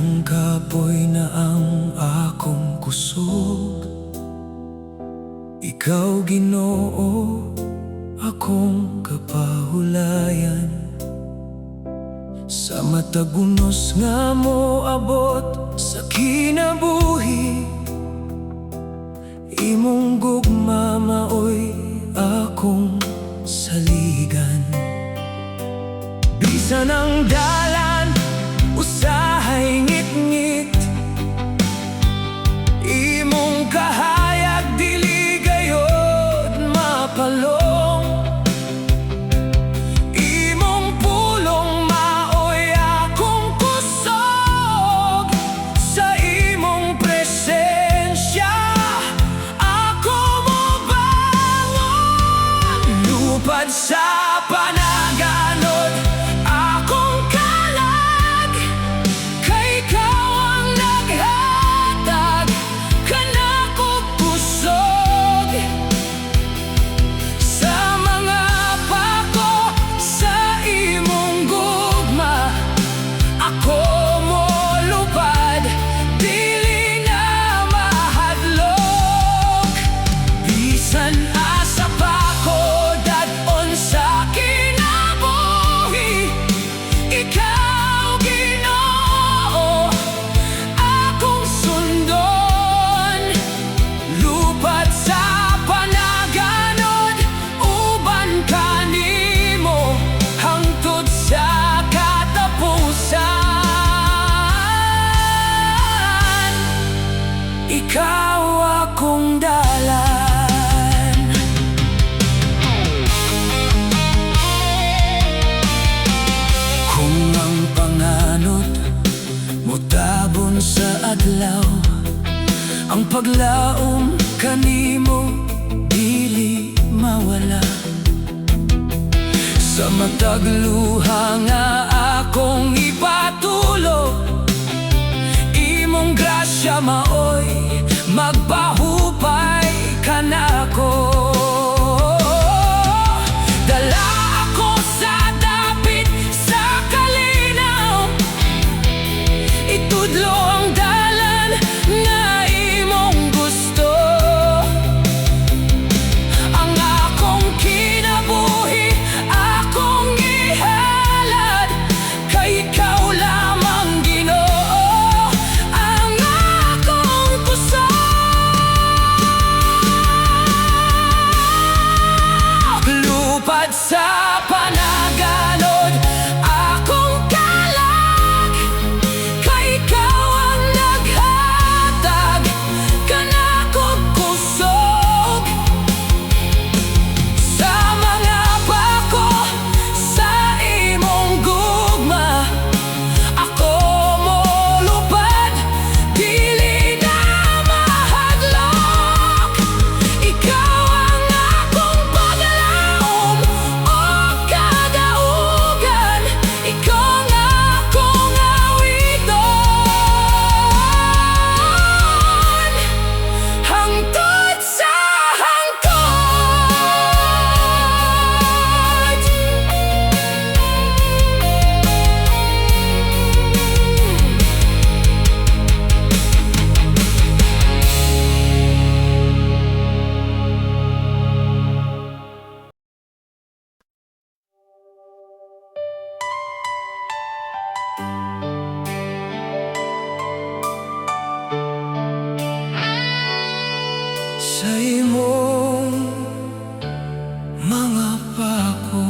Ang kapoy na ang akong kusog, ikaw Ginoo, akong kapahulayan. Sa matagunos nga mo abot sa kinabuhi, imong gugma maoy akong saligan. Bisan ang dalan usahay ngit-ngit, imong kahayag dili gayod mapalong. Imong pulong maoy akong kusog, sa imong presensya ako mobangon. Lupad sa panaganod akong kalag, kay ikaw ang naghatag kanako kusog. Sa mga pako sa imong gugma ako molupad, dili na mahadlok. Bisan asa pa ko dadon sa kinabuhi, ikaw Ginoo akong sundon. Lupad sa panaganod uban kanimo hangtod sa katapusan. Ikaw akong dalan. Kung ang panganod mutabon sa adlaw, ang paglaom kanimo dili mawala. Sa matag luha nga akong ipatulo, imong grasya maoy magpahupay kanako. Dala ako sa dapit sa kalinaw, itudlo ang dalan nga imong gusto. Ang akong kinabuhi akong ihalad, kay ikaw lamang Ginoo ang akong kusog. Lupad sa panaganod akong kalag, kay ikaw ang naghatag kanako kusog. Sa mga pako sa imong gugma ako molupad, dili na mahadlok. Ikaw ang akong paglaom o kadaugan, ikaw ang akong awiton hangtod sa hangtod. Sa imong mga pako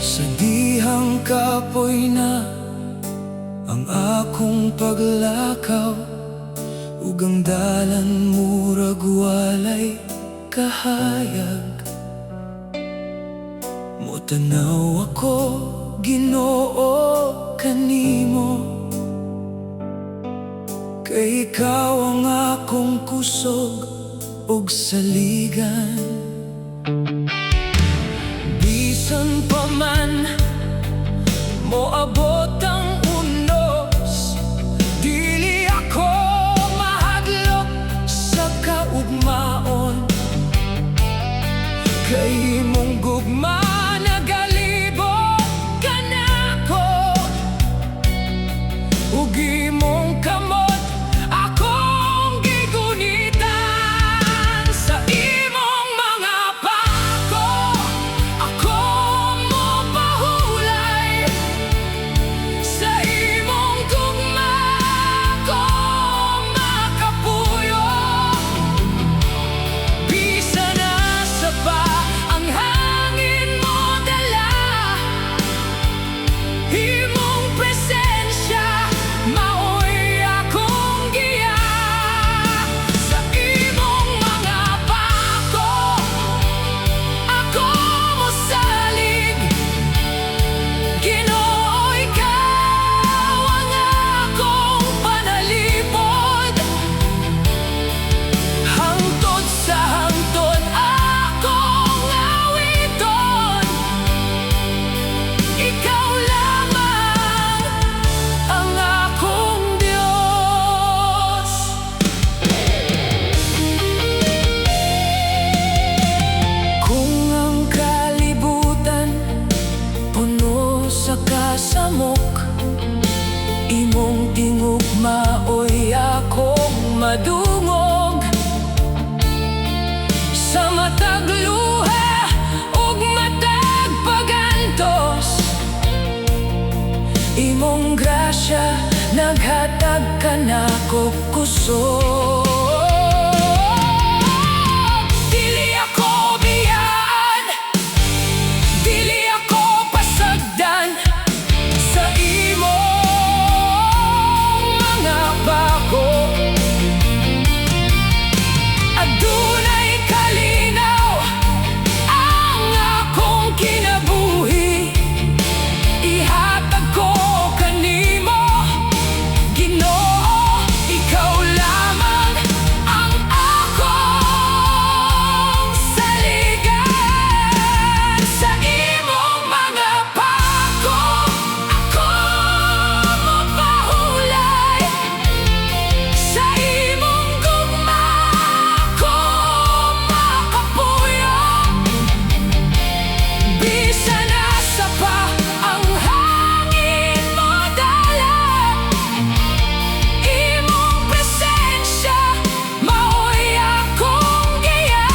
sa dihang kapoy na ang akong paglakaw, ug ang dalan murag walay kahayag. Motanaw ako Ginoo kanimo, kay ikaw ang akong kusog ug saligan. Bisan pa man moabot ang unos ug imong kamot akong gigunitan. Sa imong mga pako akong mopahulay, sa imong tugma ko makapuyo. Bisan asa pa ang hangin mo dala, imong presensya maoy akong giya. Sa imong mga pako ako mosalig, Ginoo ikaw ang akong panalipod. Hangtod sa hangtod akong awiton, ikaw lamang ang akong Diyos. Kung ang kalibutan puno sa kasamok, imong tingog maoy akong madungog. Sa matag luha ug matag pagantos, imong grasya naghatag kanako kusog. Dili ako biyaan, dili ako pasagdan, sa imong mga pako adunay kalinaw ang akong kinabuhi. Ihatag ko kanimo, Ginoo, ikaw lamang ang akong saligan. Sa imong mga pako ako mapahulay, sa imong gugma ko makapuyo. Bisan asa pa ang hangin mo dala, imong presensya maoy akong giya.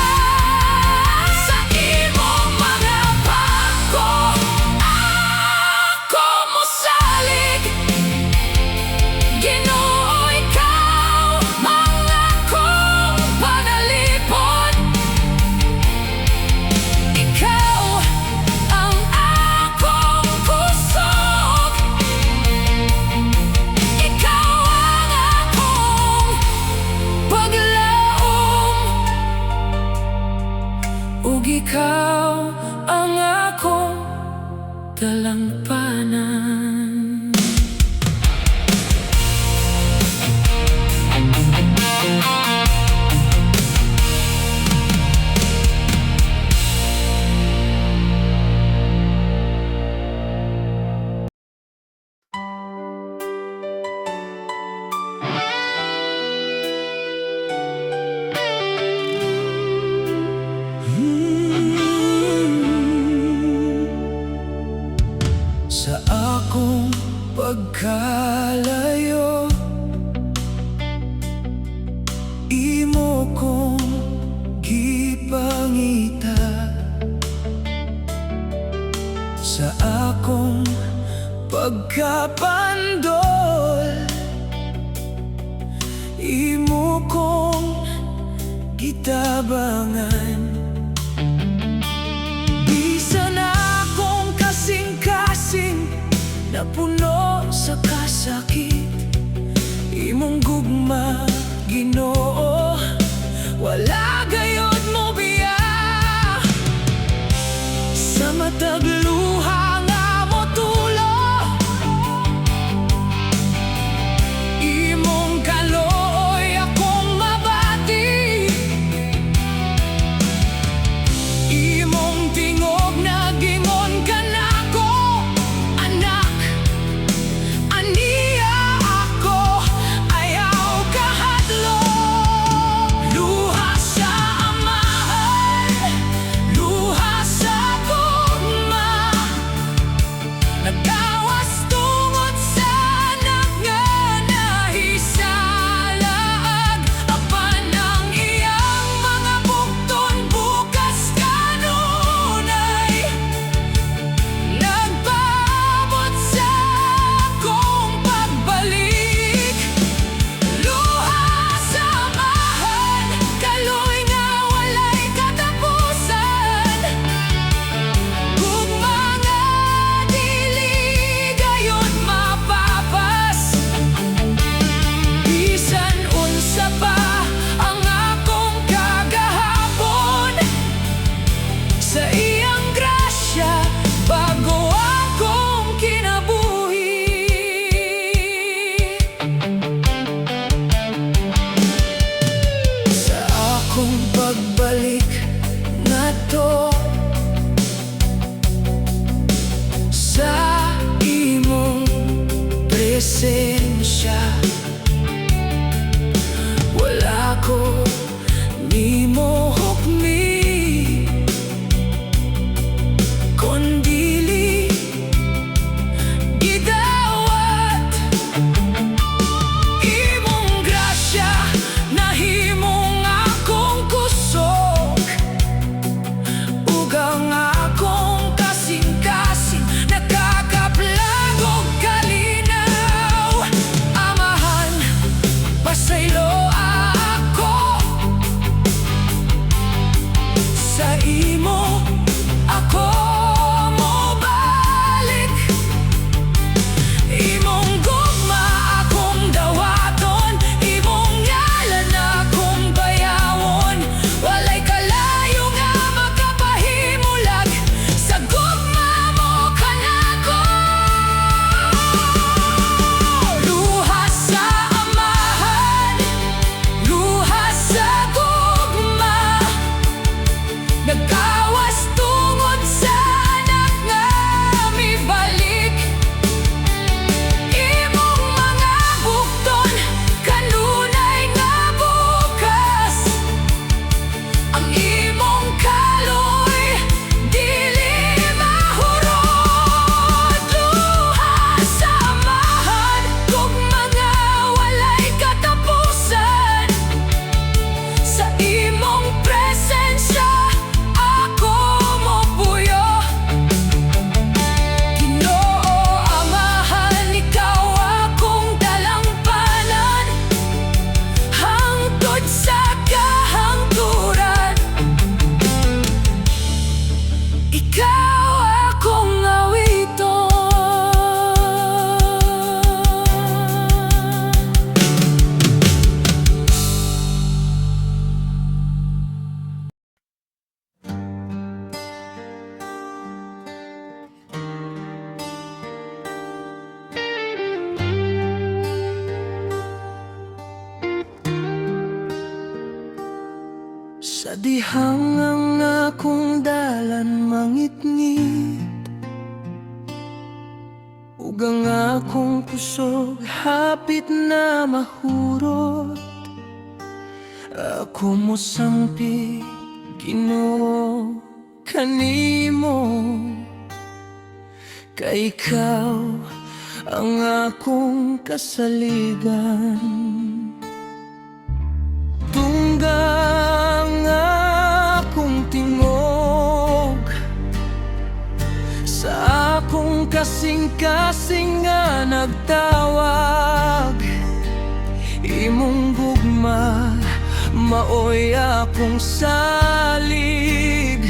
Sa imong mga pako ako mosalig, Ginoo ikaw ang akong panalipod. Ikaw ang akong pusog, ikaw ang akong paglaom, ug ikaw ang akong dalangpanan. Sa akong pagkalayo, imo kong gipangita. Sa akong pagkapandol, imo kong gitabangan. Bisan akong kasing-kasing na puno sa kasakit, imong gugma, Ginoo, wala gayud mo biya. Sa matag luha nga motulo, imong kalooy akong mabati. Imong tingog na gingon kanako, anak, aniya ako, ayaw kahadlok. ako nimo hukmi, kundili gidawat imong grasya, nahimong akong kusog, ug ang akong kasing-kasing nakakaplagog kalinaw. Amahan, pasaylo ako sa imo, ako mobalik. Imong gugma akong dawaton, imong ngalan akong bayawon. Walay kalayo nga makapahimulag sa gugma mo kanako. Luha sa amahan, luha sa gugma, nagkawas tungod sa anak nga mibalik. Imong mga bukton, kanunay nga bukas, ang imong kaloy dili mahurot. Luha sa amahan, gugma nga walay katapusan, sa imong presensya ako mopuyo. Ginoo, amahan, ikaw akong dalampanan, hangtod sa kahangturan. Ikaw akong awiton. Sa dihang ang akong dalan mangitngit, ug ang akong kusog hapit na mahurot. Ako mosampi, Ginoo, kanimo, kay ikaw ang akong kasaligan. Tunggang akong tingog sa akong kasing-kasing nga nagtawag. Imong gugma maoy akong salig,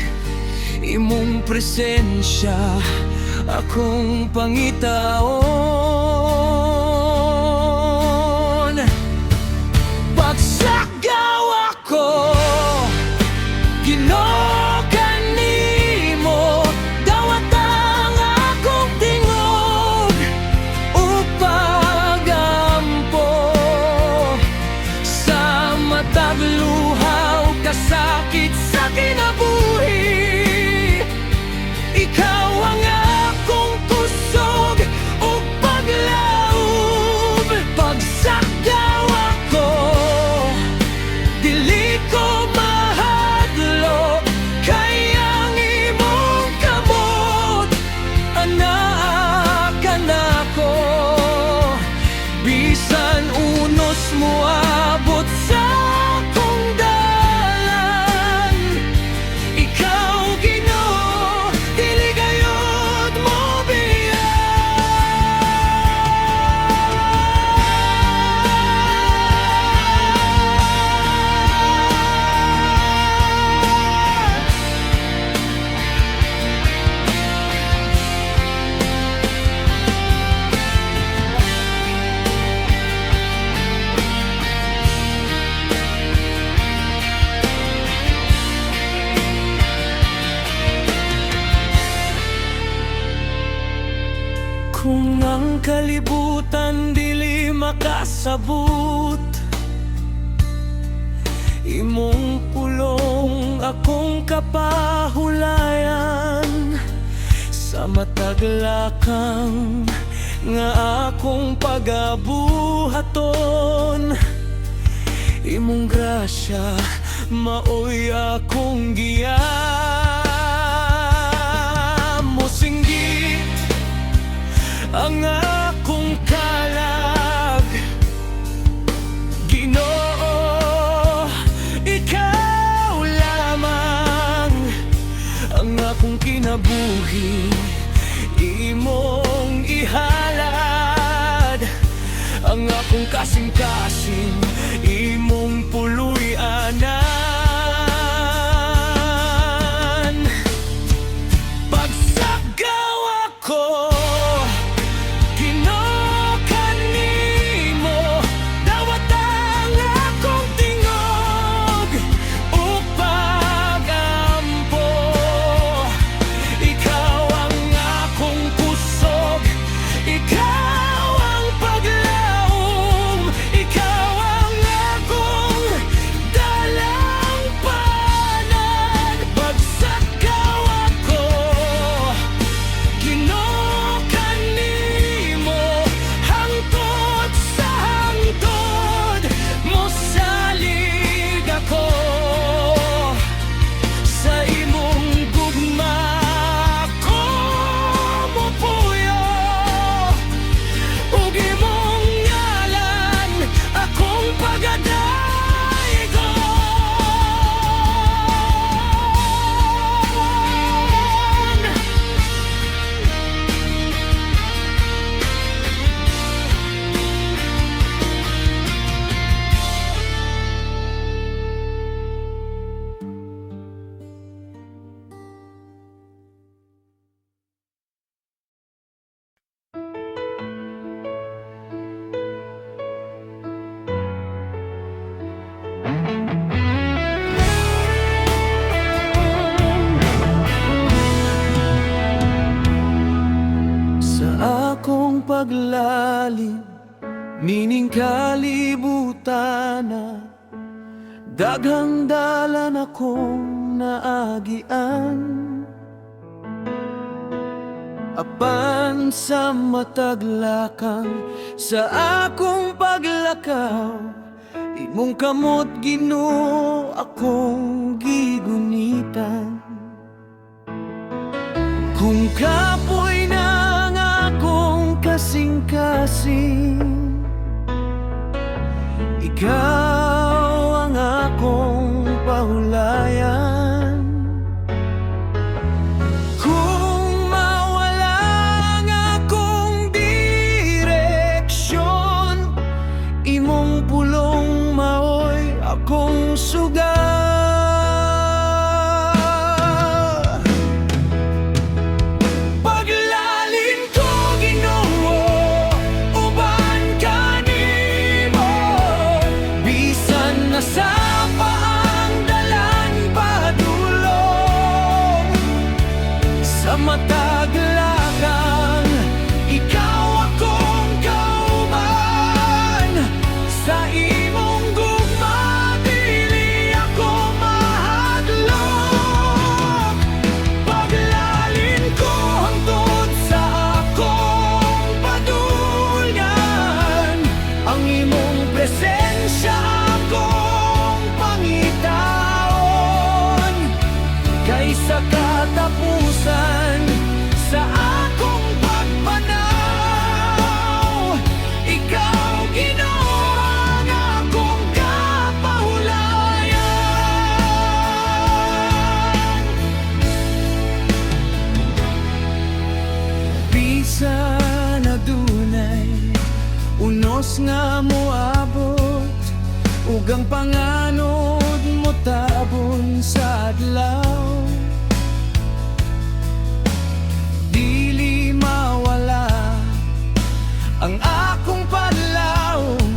imong presensya akong pangitaon. Pagsagaw ako, Ginoo, kanimo, dawat ang akong tingog ug pagampo sa matag luha ug kasakit sa kinabuhi. Ikaw ang akong kusog ug paglaom. Pagsagaw ako, dili ko mahadlo, kay ang imong kamot anaa ka nako. Bisan unos mo abot sa akong dalan, ikaw, Ginoo, dili gayud mo kung ang kalibutan dili makasabot. Imong pulong akong kapahulayan, sa mataglakang nga akong pagabuhaton. imong grasya maoy akong giya. Mosinggit ang akong kalag, Ginoo, ikaw lamang ang akong kinabuhi. Imong ihalad ang akong kasing-kasing, imong puluy-anan. Pagsagaw ako, Ginoo, kanimo, dawat ang akong tingog ug pagampo. Ikaw ang akong kusog, ikaw ang paglaom, ikaw ang akong dalampanan. Pagsagaw ako, Ginoo, kanimo, hangtod sa hangtod mosalig ako. Sa imong gugma ako mopuyo, ug imong ngalan akong pagadaygon. Sa akong paglalim, nining kalibutan na daghang dalan akong naagian. Apan sa mataglakang sa akong paglakaw, imong kamot, Ginoo, akong gigunitan. Kung kapoy ng akong kasing-kasing, ikaw ang akong pahulayan. Kung mawala ang akong direksyon, imong pulong maoy akong suga. Paglalin ko, Ginoo, uban kanimo, bisan na sa paang dalan padulong. Sa mataglakang ikaw akong kauban, sa imong gugma dili ako mahadlok. Paglalin ko hangtod sa akong padulyan, ang imong presensya akong pangitaon. Kaysa katapusan sa akong pagpanaw, ikaw, Ginoo, ang akong kapahulayan. Bisan adunay unos nga moabot, ug ang panganod mo tabon sa adlaw, dili mawala ang akong padlaom.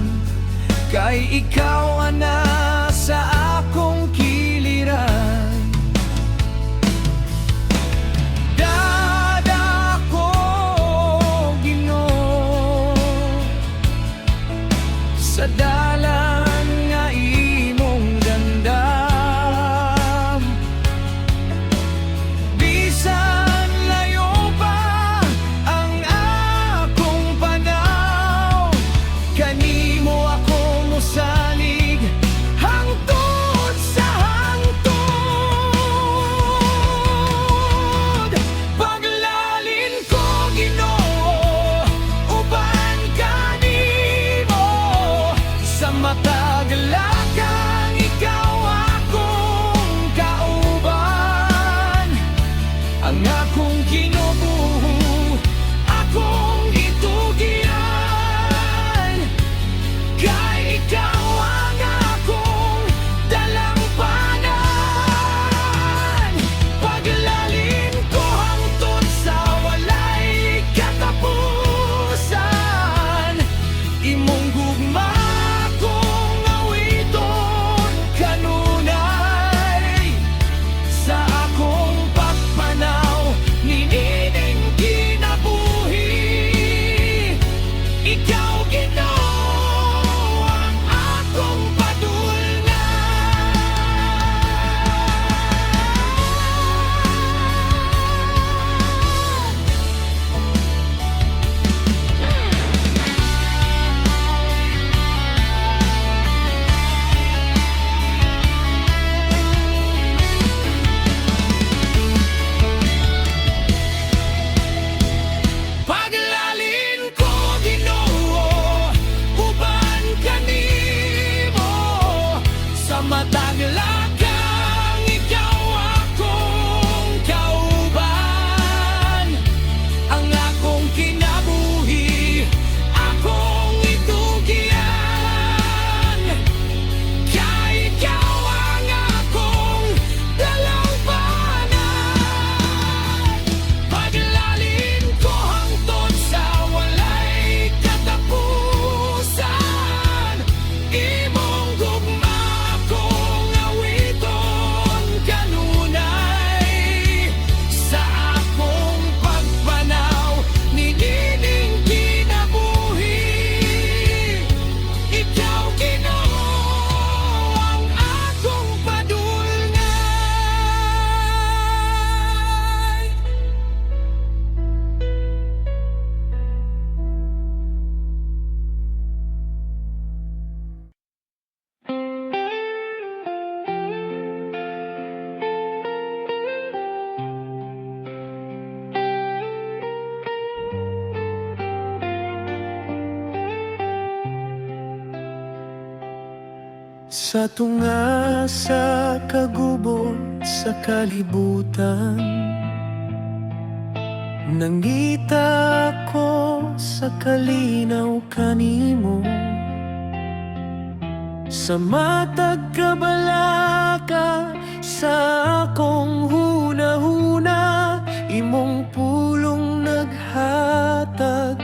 Kay ikaw ana sa akong kiliran. Dadako, Ginoo, sa dalan nga imong gandam. Bisan layo pa ang akong panaw, kanimo ako mosalig matag lakang ikaw akong kauban. Ang akong kinubuo, akong itugyan. Kay ikaw ang akong dalampanan. Paglalin ko hangtod sa walay katapusan. Imong gugma kong awiton kanunay. Sa akong pagpanaw, ninining kinabuhi. Ikaw Ginoo ang akong padulngan. Paglalin ko Ginoo, uban kanimo. Sa matag lakang ikaw akong kauban. Ang akong kinabuhi, akong itugyan. Kay ikaw ang akong dalampanan. Paglalin ko hangtod sa walay katapusan. Imong gugma kong awiton kanunay. Sa akong pagpanaw, ninining kinabuhi. Ikaw Ginoo ang akong padulngan. Sa tunga sa kagubot sa kalibutan, nangita ko sa kalinaw kanimo. Sa matag kabalaka sa akong hunahuna, imong pulong naghatag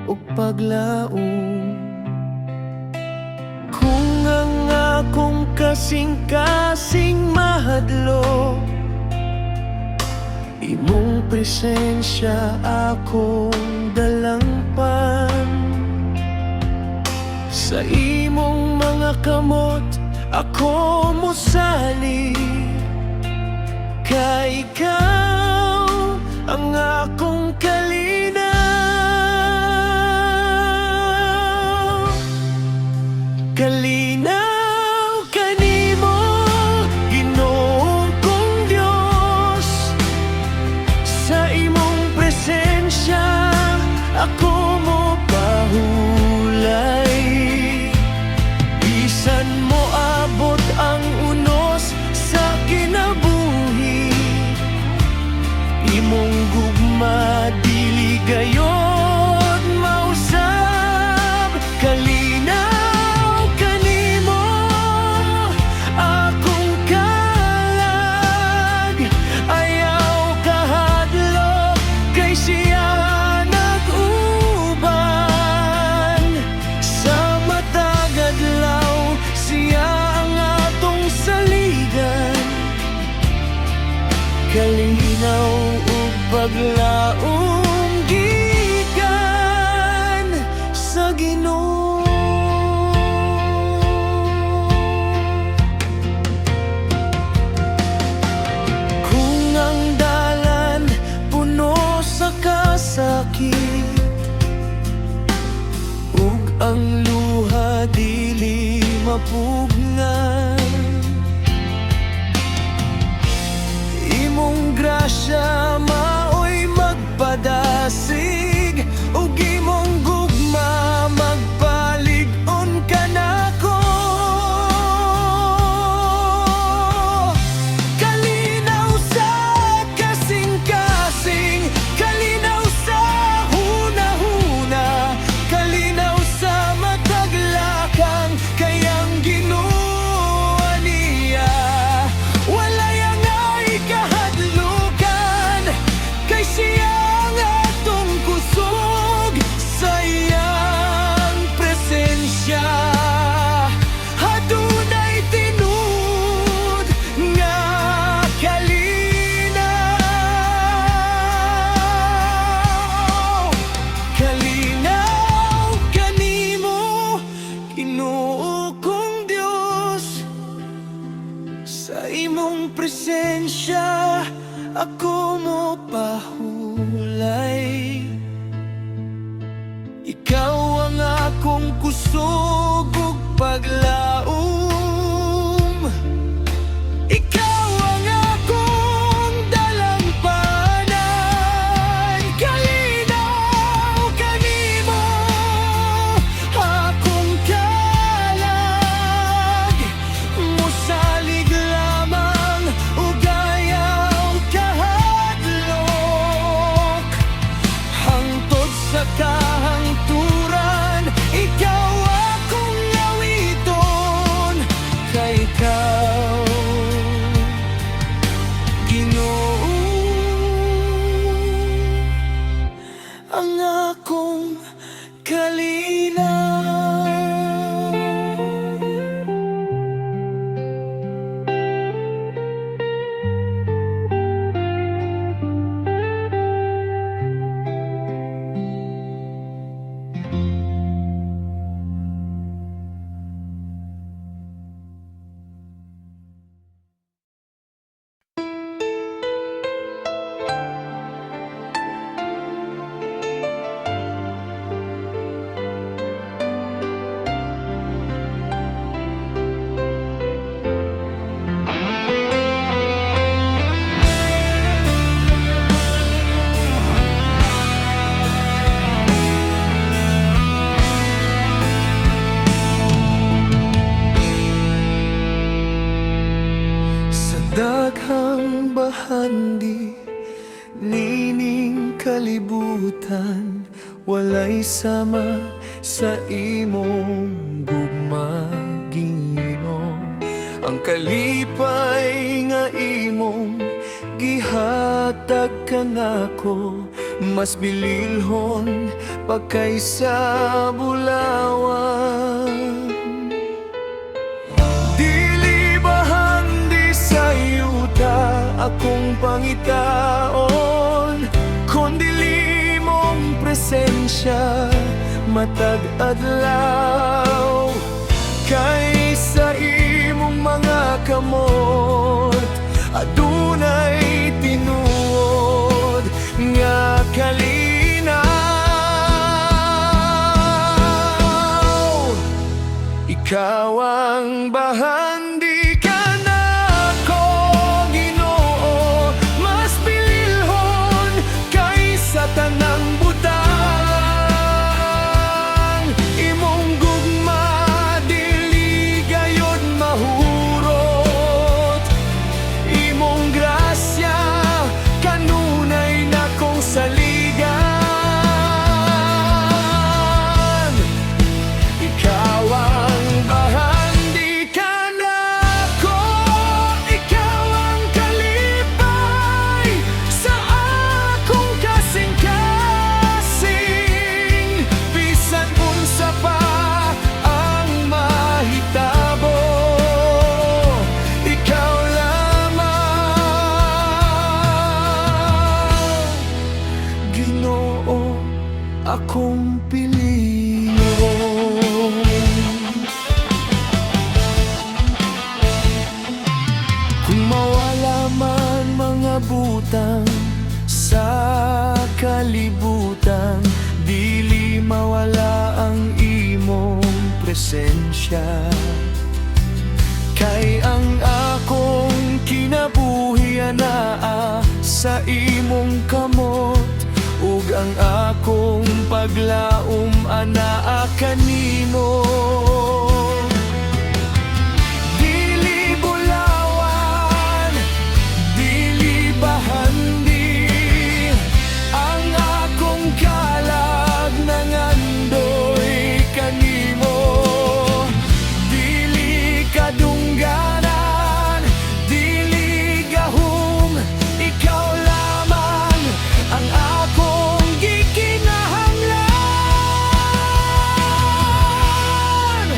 og paglaom. Kung ang akong kasing-kasing mahadlo, imong presensya akong dalampan. Sa imong mga kamot ako mosali. Kay ikaw ang akong kalinaw. Kalinaw kanimo, Ginoong kong Diyos. Sa imong presensya ako mo pahulay. Bisan mo abot ang unos sa kinabuhi, imong gugma dili gayod mausab. Kalinaw kanimo akong kalag. Ayaw kahadlok kay siya nag-uban. Sa matag adlaw siya ang atong saligan. Kalinaw ug paglaom gikan sa Ginoo. Kung ang dalan puno sa kasakit, ug ang luha dili mapugnan, imong grasya maoy magpadasig, ug imong gugma magpalig-on ka nako. Ginoo kong Dios, sa imong presensya ako mo pahulay. Ikaw ang akong kusog ug paglaom. Ikaw ang akong dalampanan. Kalinaw kanimo akong kalag. Mosalig lamang ug ayaw kahadlok. Hangtod sa kahangturan, ikaw akong lawiton. Kay ikaw, Ginoo, ang akong kalinaw. Daghang bahandi, nining kalibutan, walay sama sa imong gugma, Ginoo. Ang kalipay nga imong gihatag kanako, mas bililhon pa kaysa bulawan. Akong pangitaon, kundili mong presensya matag adlaw. Kaysa imong mga kamot, adunay tinuod nga kalinaw. Ikaw ang bahandi. Tanang butang, imong gugma dili gayud mahurot. Imong grasya kanunay nakong saligan. Ikaw ang bahandi kanako, ikaw ang kalipay sa akong kasing akong piliyo. Kung mawala man mga butang sa kalibutan, dili mawala ang imong presensya. Kay ang akong kinabuhi anaa sa imong kamot, ug ang akong paglaom anaa kanimo. Dili bulawan, dili bahandi, ang akong kalag nangandoy kanimo. Dili kadungganan, dili gahom, ikaw lamang ang akong gikinahanglan.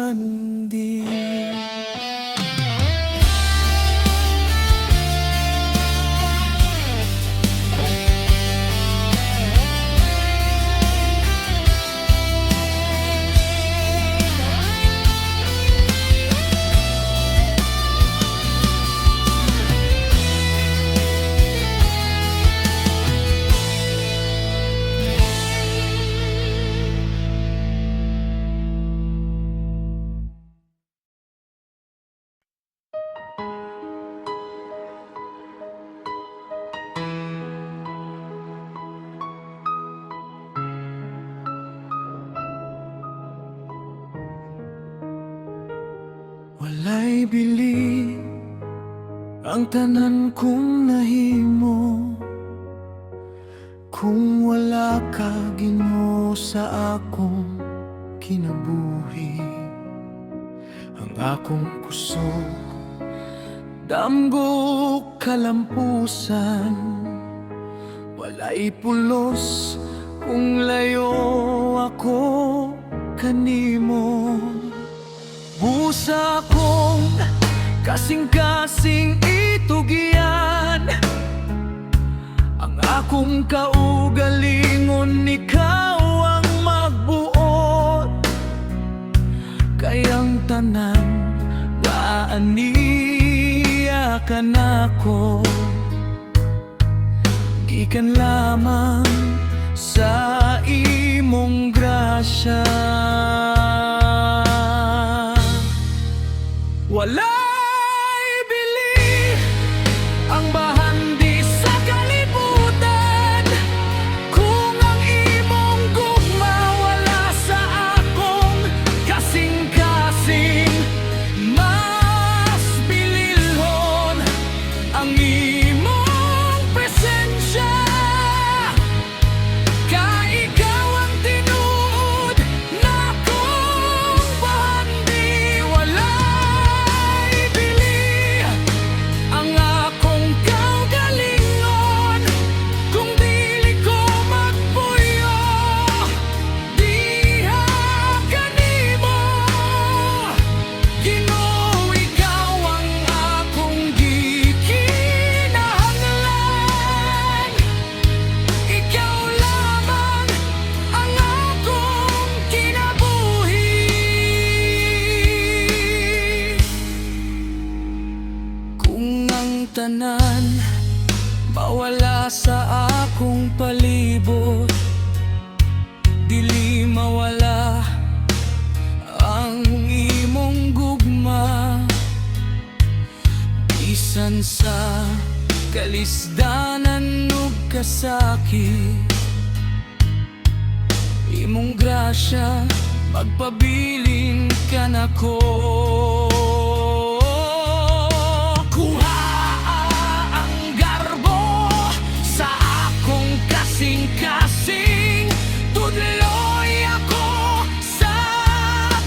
bahandi. Walay bili ang tanan kong nahimo, kung wala ka Ginoo sa akong kinabuhi. Ang akong kusog damgo kalampusan, walay pulos kung layo ako kanimo. Busa kong kasing-kasing itugian, ang akong kaugalingon ikaw ang magbuot. Kayang tanan nga aniya ka nako, gikan lamang sa imong grasya. Walay bili ang bahandi sa kalibutan, kung ang imong gugma wala sa akong kasing-kasing. Mas bililhon ang imong presensya, ka ikaw ang tinuod na akong bahandi. Walay bili ang akong kaugalingon, kung dili ko magpuyo diha kanimo. Ginoo, ikaw ang akong gikinahanglan, ikaw lamang ang akong kinabuhi. Kung ang tanan mawala sa akong palibot, dili mawala ang imong gugma. Bisan sa kalisdanan ug kasakit, imong grasya magpabilin ka nako. Kuha ang garbo sa akong kasing-kasing, tudloy ako sa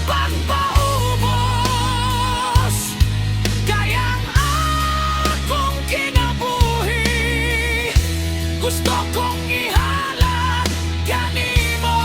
pagpaubos. Kayang akong kinabuhi, gusto kong ihalad kanimo.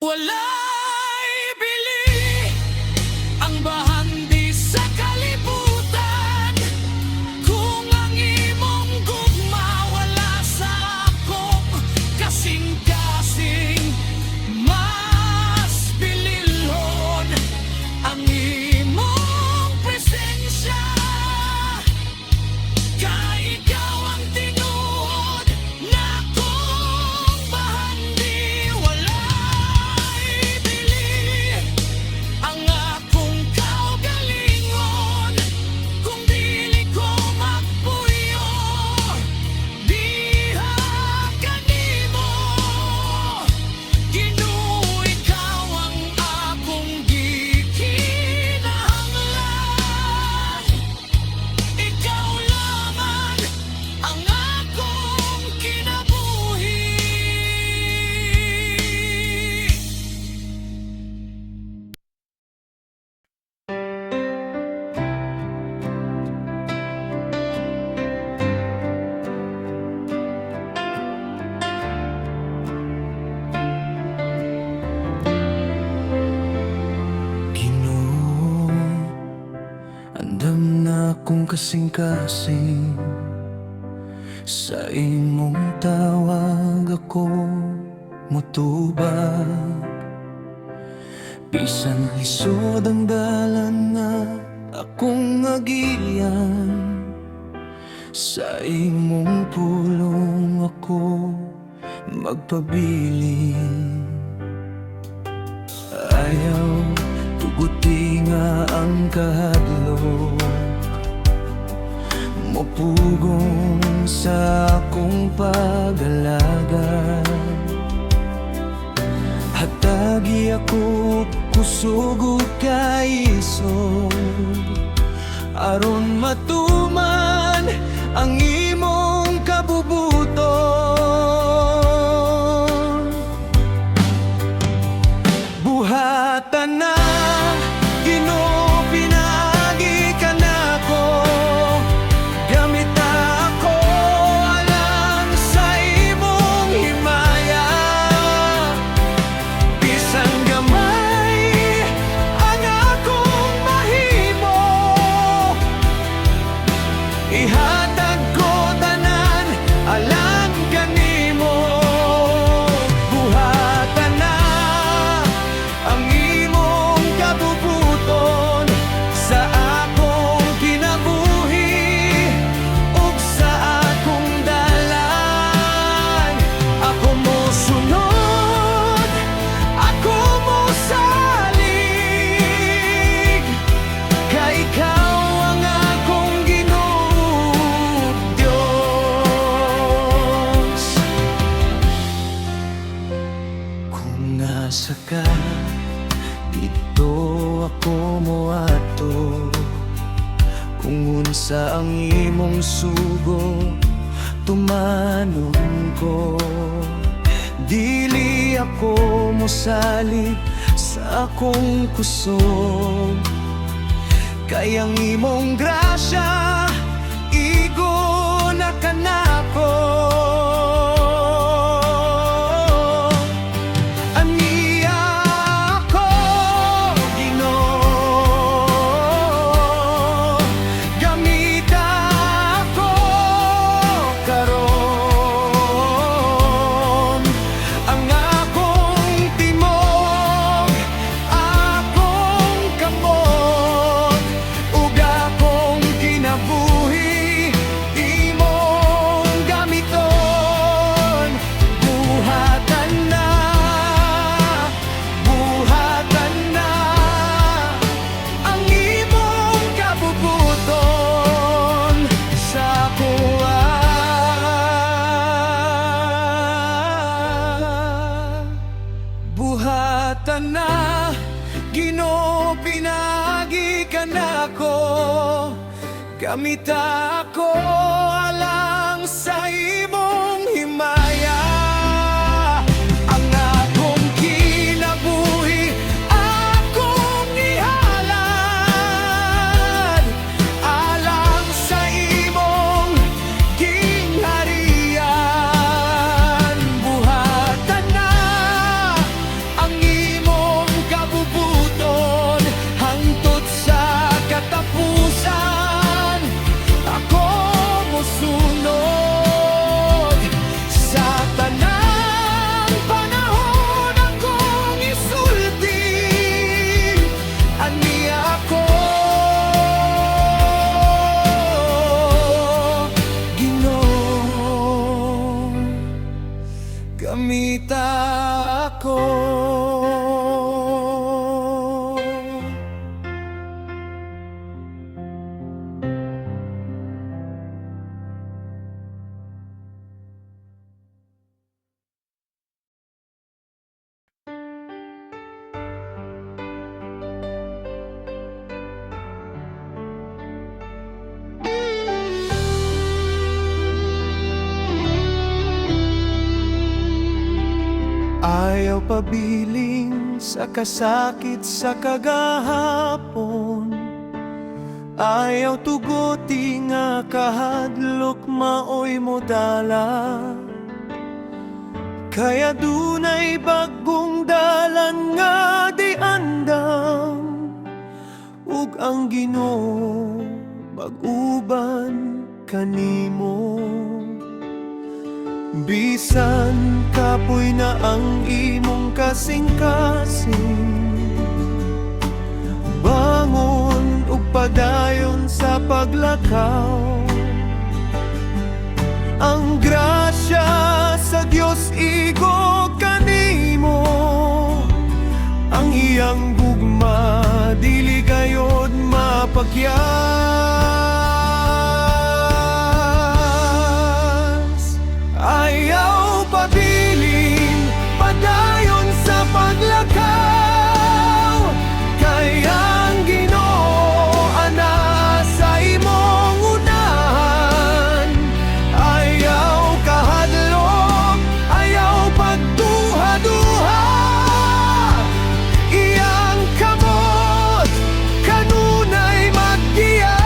Walay bili ang bahandi sa kalibutan. Kung ang imong gugma wala sa akong kasing-kasing, mas bililhon ang imong presensya. Kay ikaw ang tinuod na kong bahandi. Walay bili ang akong kaugalingon. Kung dili ko magpuyo, diha kanimo. Ginoo, ikaw ang akong gikinahanglan. Ikaw lamang ang akong kinabuhi. Ginoo, andam na akong kasing-kasing. Sa imong tawag ako mutubag. Bisan lisod ang dalan na akong agiyan, sa imong pulong ako magpabilin. Ayaw tuguti nga ang kahadlok, mapugong sa akong pag-alaga. Hatagi ako kusog ug kaisog, aron matuman ang imong kabubuton. Buhatan na, Ginoo, pinaagi ka nako. Gamit ako alang sa imong himaya. Bisan gamay ang akong mahimo, ihatag ko tanan alang kanimo. Buhatan na ang imong kabubuton sa akong kinabuhi ug sa akong dalan. Ako mo sunod, ako mo salig, kay ikaw ang akong Ginoong Diyos. Kung nasa ka, dito ako moadto. Kung unsa ang imong sugo, tumanon ko. Dili ako mosalig sa akong kusog, kay ang imong grasya igo na kanako. Aniya ako, Ginoo, gamita ako karon. Ang akong timog, akong kamot, ug akong kinabuhi, imong gamiton. Buhatan na, buhatan na ang imong kabubuton sa kuwa. Buhatan na, Ginoo, pinagi ka nako. Gamita ako alang sa imong himaya. Ang akong kinabuhi, akong ihalad alang sa imong kingharian. Buhatan na ang Ayaw pabiling sa kasakit sa kagahapon. Ayaw tuguti nga kahadlok maoy mo dala. Kaya dunay bagong dalan nga di andam, ug ang Ginoo mag-uban kanimo. Bisan kapoy na ang imong kasing-kasing, bangon ug padayon sa paglakaw. Ang grasya sa Dios igo kanimo, ang iyang gugma dili gayod mapagyas. Ayaw pabilin padayon sa paglakaw, kaya ang Ginoo ana sa imong unahan. Ayaw kahadlok, ayaw pagduha-duha, iyang kamot kanunay maggiya.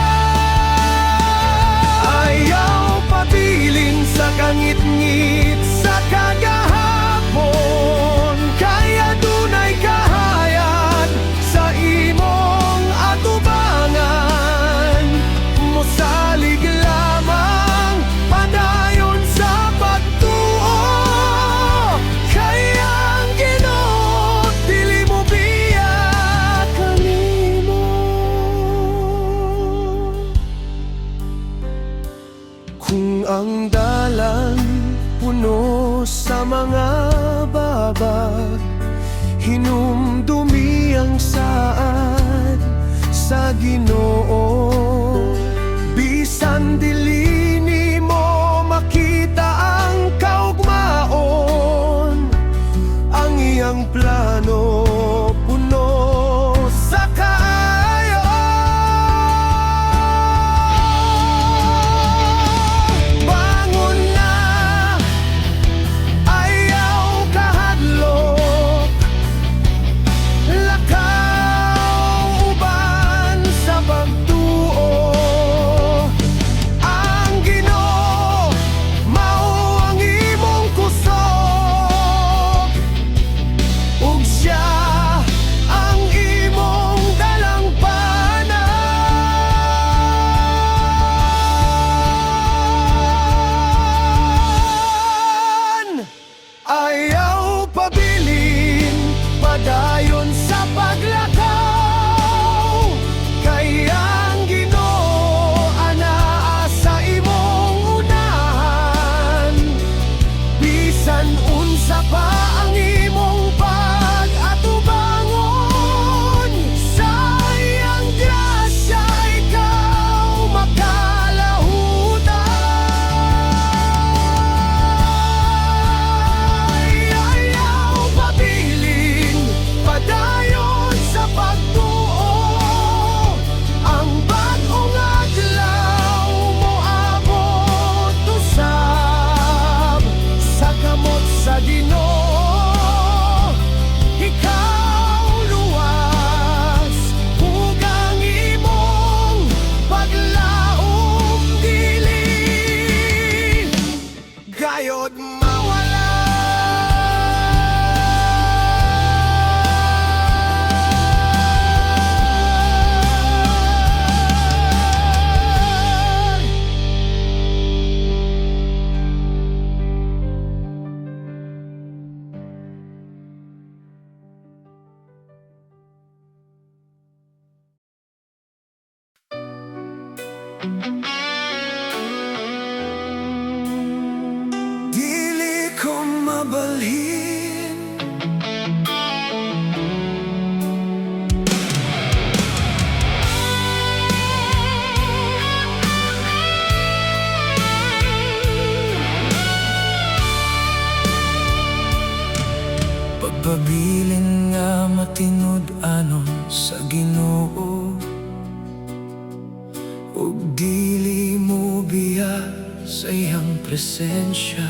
Ayaw pabilin sa kangit-ngit sa kagahapon, kaya dunay kahayag sa imong atubangan. Mosalig lamang padayon sa pagtuo, kaya ang Ginoo dili mo biya kanimo. Kung ang dalan puno sa mga babag, hinumdumi ang saad sa Ginoo. Bisan dili nimo makita ang kaugmaon, ang iyang plano puno sa kaayo. Bangon na, ayaw kahadlok, lakaw uban sa pagtuo. Ang Ginoo mao ang imong kusog, ug siya ang imong dalampanan. Ayaw pabilin padayon sa paglakaw, kaya ang Ginoo anaa sa imong unahan. Bisan unsa pa ang imong pag-atubangon, sa iyang grasya ikaw makalahutay. Ayaw pabilin padayon sa pagtuo, ang bag-ong adlaw moabot usab sa kamot sa Ginoo. Ikaw luwas, ug ang imong paglaom dili gayod mawala. Dili ko mabalhin, pagpabilin nga matinud-anon sa Ginoo, ug dili mo biya sa iyang presensya.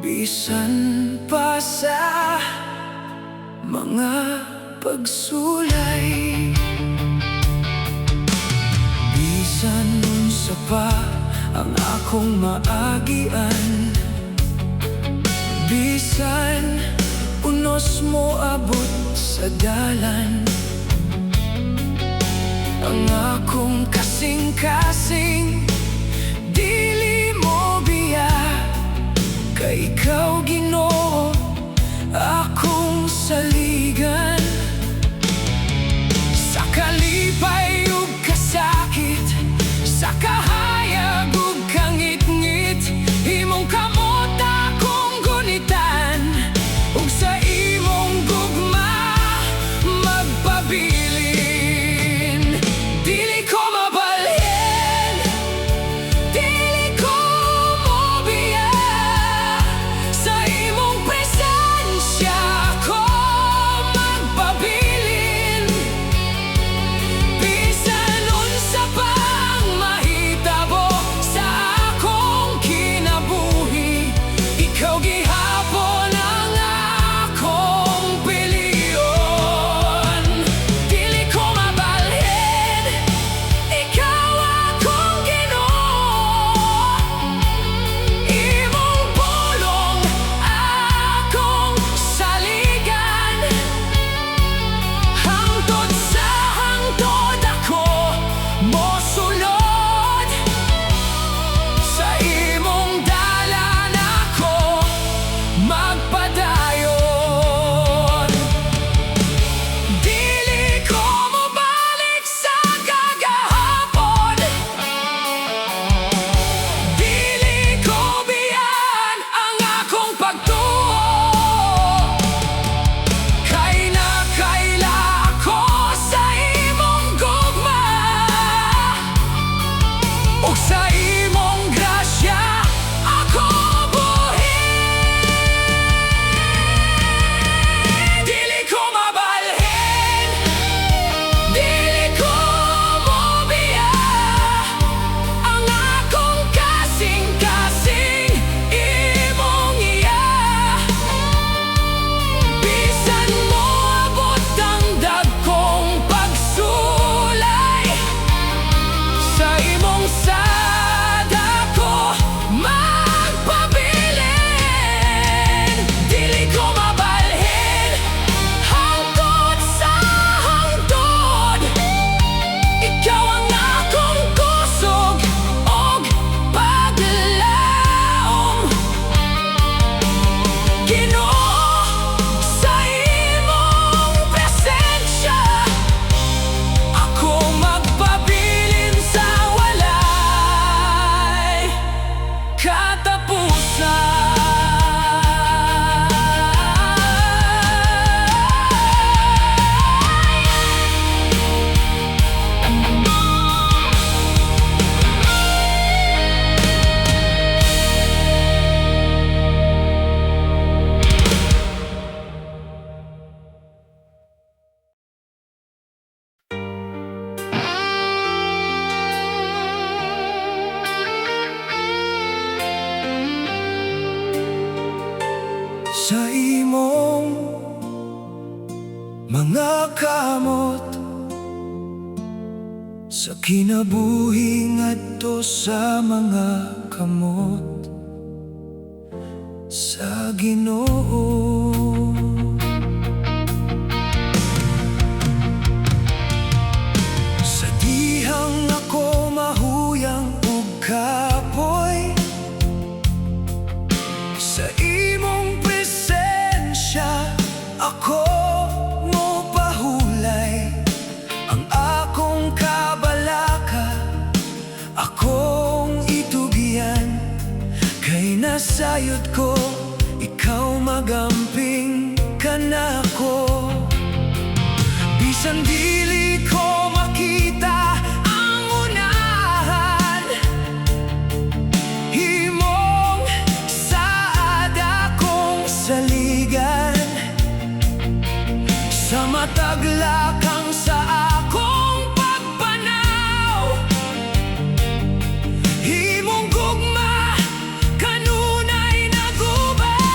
Bisan pa sa mga pagsulay, bisan unsa pa ang akong maagian, bisan unos mo abot sa dalan, ang akong kasing-kasing dili mo biya, kay ikaw Ginoo akong saligan. Sa kalipay ug kasakit, sa kahayag ug kangit-ngit, imong kamot akong gunitan, ug sa imong gugma magpabilin. Dili ko mabalhin, dili ko mobiya, sa imong presensya ko magpabilin. Bisan unsa pang mahitabo sa akong kinabuhi, ikaw gihapon ang akong piliyon. Dili ko mabalhin, ikaw akong Ginoo, imong pulong akong saligan. Hangtod sa hangtod ako mosulod, sa imong dalan ako magpadayon. Dili ko mobalik sa kagahapon, dili ko biyan ang akong pagtuo, kay nakaila ako sa imong gugma, ug sa imong grasya ako buhin. Dili ko mabalhin, dili ko mobiya, ang akong kasing-kasing imong iya. Bisan mo abot ang dagkong pagsulay, sa imong sada ko magpabilin. Dili ko mabalhin, hangtod sa hangtod, ikaw ang akong kusog og paglaom. Ginoo, sa imong presensya ako magpabilin sa walay katapusan. Sa imong mga kamot, sa kinabuhi ngadto sa mga kamot, sa Ginoo. Sa dihang ako mahuyang ug kapoy, sa imong presensya ako mo pahulay, ang akong kabalaka akong itugian, kay nasayod ko ikaw magamping kanako. Bisan dili ko makita ang unahan, himong saad akong saligan, sa matag lakang sa akong pagpanaw, himong gugma kanunay nagubay.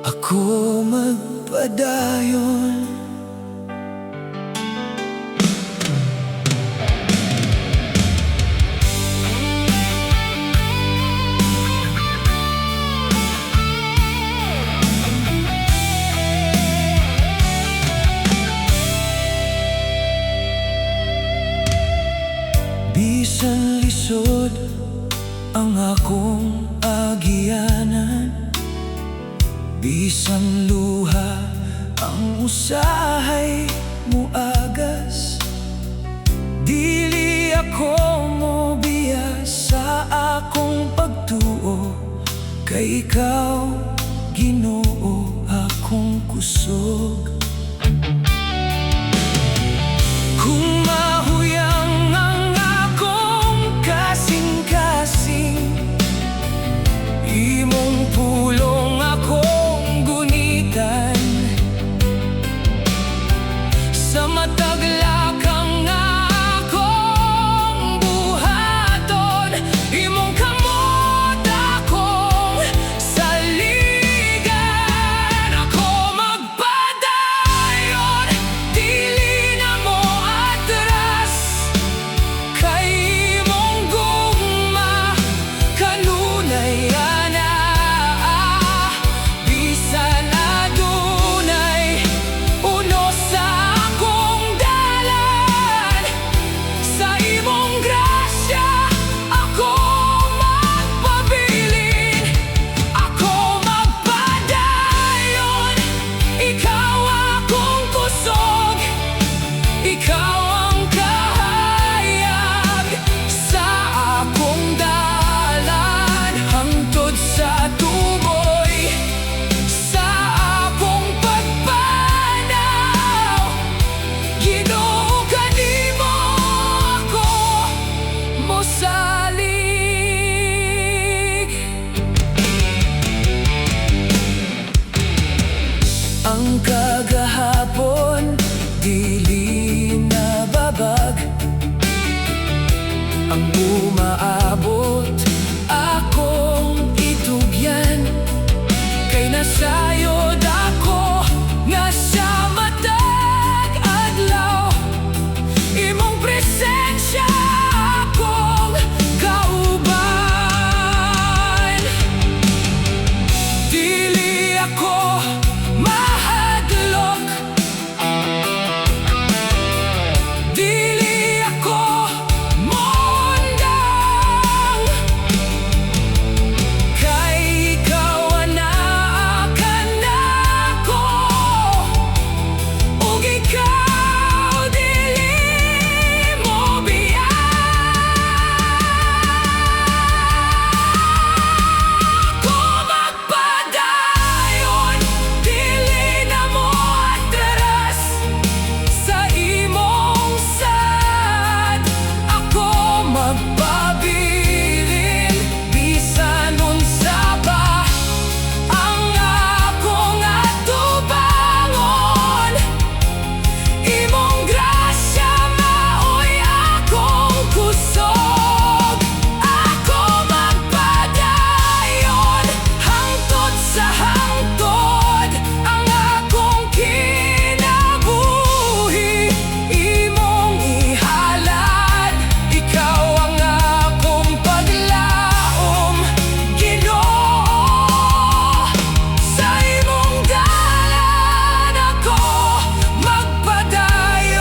Ako magpadayon. Bisan lisod ang akong agyanan, bisan luha ang usahay muagas, dili ako mobiya sa akong pagtuo, kay ikaw Ginoo akong kusog. Kung mahuyang ang akong kasing-kasing, imong pulong akong gunitan. Sa matag lakang akong buhaton, imong kamot akong saligan. Ako magpadayon, dili na mo atras, kay imong gugma kanunay ana. Bisan adunay unos sa akong dalan, sa imong grasya ako magpabilin. Ako magpadayon, ikaw akong kusog, ikaw ang kahayag sa akong dalan, hangtod sa tuboy sa akong pagpanaw. Ginoo, kanimo ako mosalig. Ang kagahapon dili nababag, ang umaabot akong itugyan, kay nasayod ako nga sa matag adlaw, imong presensya akong kauban. Dili ako mahadlok, dili ako mondang, kay ikaw anaakan ako, ug ikaw dili mo ako magpadayon, dili na mo atras, sa imong sad ako magpabilin. Bisan unsa pa ang akong atubangon, imong grasya maoy akong kusog. Ako magpadayon, hangtod sa hangtod ang akong kinabuhi, imong ihalad. Ikaw ang akong paglaom, Ginoo, sa imong dalan ako magpadayon.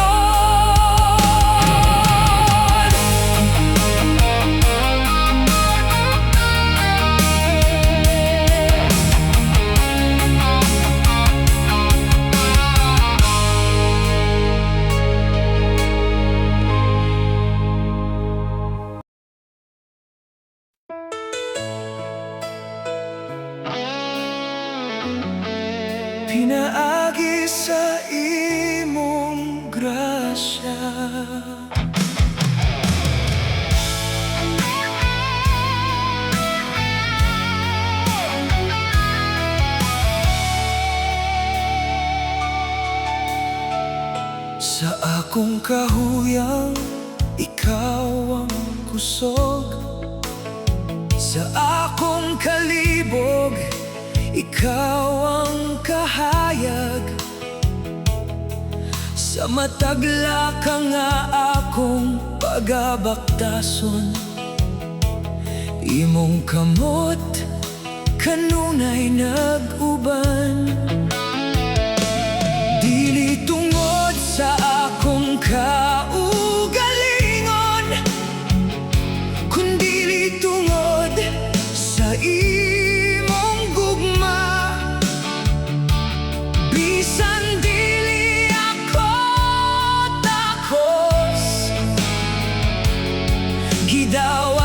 Pinaagi sa imong grasya. Sa akong kahuyang, ikaw ang kusog, sa akong kalibog, ikaw ang kahayag. Sa matagla ka nga akong pagabaktason. Imong kamot kanunay nag-uban. Dili tungod sa akong kaugalingon, kundili tungod sa imong gugma. Bisan dili ako takos, gidaw